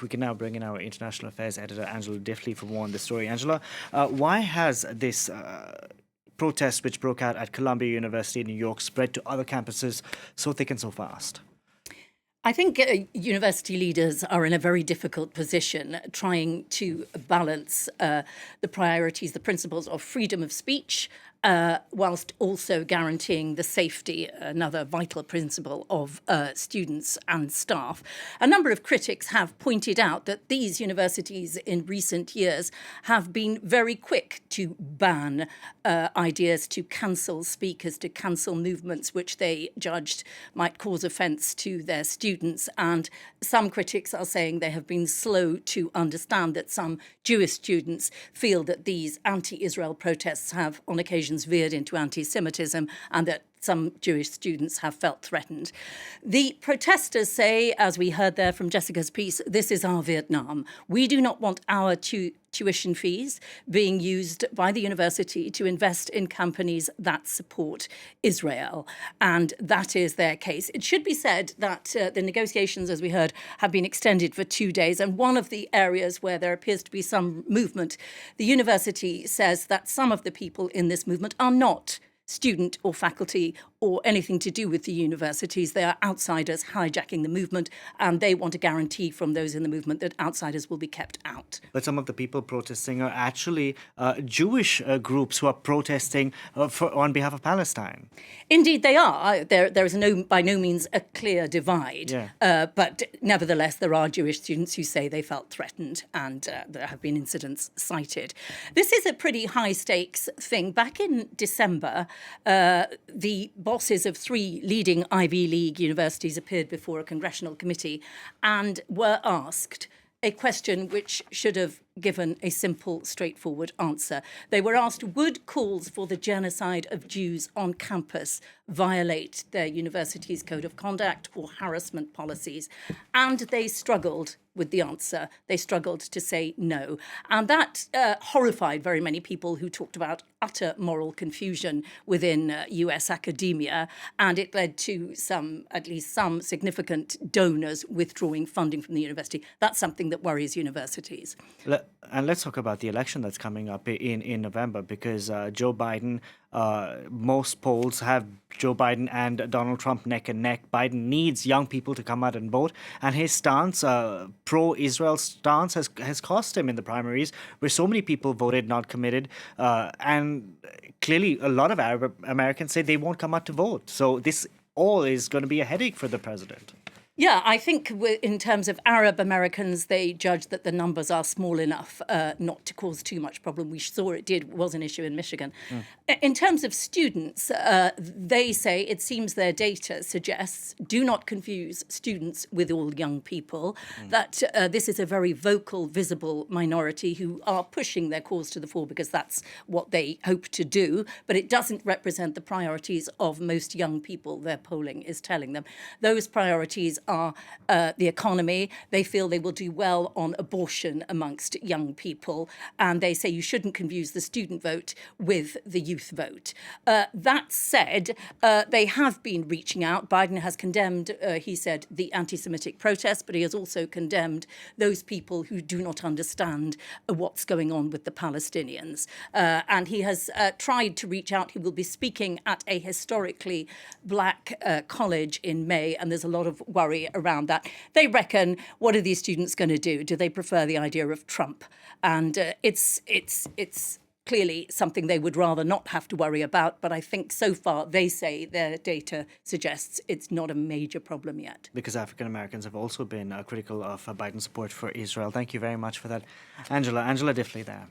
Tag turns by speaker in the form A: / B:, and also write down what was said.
A: break, we can now bring in our international affairs editor, Angela Diffley, for more on this story. Angela, why has this protest which broke out at Columbia University in New York spread to other campuses so thick and so fast?
B: I think university leaders are in a very difficult position trying to balance the priorities, the principles of freedom of speech, whilst also guaranteeing the safety, another vital principle of students and staff. A number of critics have pointed out that these universities in recent years have been very quick to ban ideas, to cancel speakers, to cancel movements which they judged might cause offence to their students. And some critics are saying they have been slow to understand that some Jewish students feel that these anti-Israel protests have on occasion veered into anti-Semitism, and that some Jewish students have felt threatened. The protesters say, as we heard there from Jessica's piece, this is our Vietnam. We do not want our tuition fees being used by the university to invest in companies that support Israel. And that is their case. It should be said that the negotiations, as we heard, have been extended for 2 days. And one of the areas where there appears to be some movement, the university says that some of the people in this movement are not student or faculty or anything to do with the universities. They are outsiders hijacking the movement, and they want a guarantee from those in the movement that outsiders will be kept out.
A: But some of the people protesting are actually Jewish groups who are protesting on behalf of Palestine.
B: Indeed, they are. There is by no means a clear divide.
A: Yeah.
B: But nevertheless, there are Jewish students who say they felt threatened, and there have been incidents cited. This is a pretty high-stakes thing. Back in December, the bosses of 3 leading Ivy League universities appeared before a congressional committee and were asked a question which should have given a simple, straightforward answer. They were asked, would calls for the genocide of Jews on campus violate their university's code of conduct or harassment policies? And they struggled with the answer. They struggled to say no. And that horrified very many people who talked about utter moral confusion within US academia. And it led to at least some significant donors withdrawing funding from the university. That's something that worries universities.
A: And let's talk about the election that's coming up in November, because Joe Biden, most polls have Joe Biden and Donald Trump neck and neck. Biden needs young people to come out and vote, and his stance, pro-Israel stance, has cost him in the primaries, where so many people voted not committed, and clearly a lot of Arab Americans say they won't come out to vote. So this all is going to be a headache for the president.
B: Yeah, I think in terms of Arab Americans, they judge that the numbers are small enough not to cause too much problem. We saw it was an issue in Michigan. In terms of students, they say it seems their data suggests do not confuse students with all young people, that this is a very vocal, visible minority who are pushing their cause to the fore because that's what they hope to do, but it doesn't represent the priorities of most young people, their polling is telling them. Those priorities are the economy. They feel they will do well on abortion amongst young people. And they say you shouldn't confuse the student vote with the youth vote. That said, they have been reaching out. Biden has condemned, he said, the anti-Semitic protests, but he has also condemned those people who do not understand what's going on with the Palestinians. And he has tried to reach out. He will be speaking at a historically black college in May, and there's a lot of worry around that. They reckon, what are these students going to do? Do they prefer the idea of Trump? And it's clearly something they would rather not have to worry about. But I think so far they say their data suggests it's not a major problem yet.
A: Because African Americans have also been critical of Biden's support for Israel. Thank you very much for that, Angela. Angela Diffley there.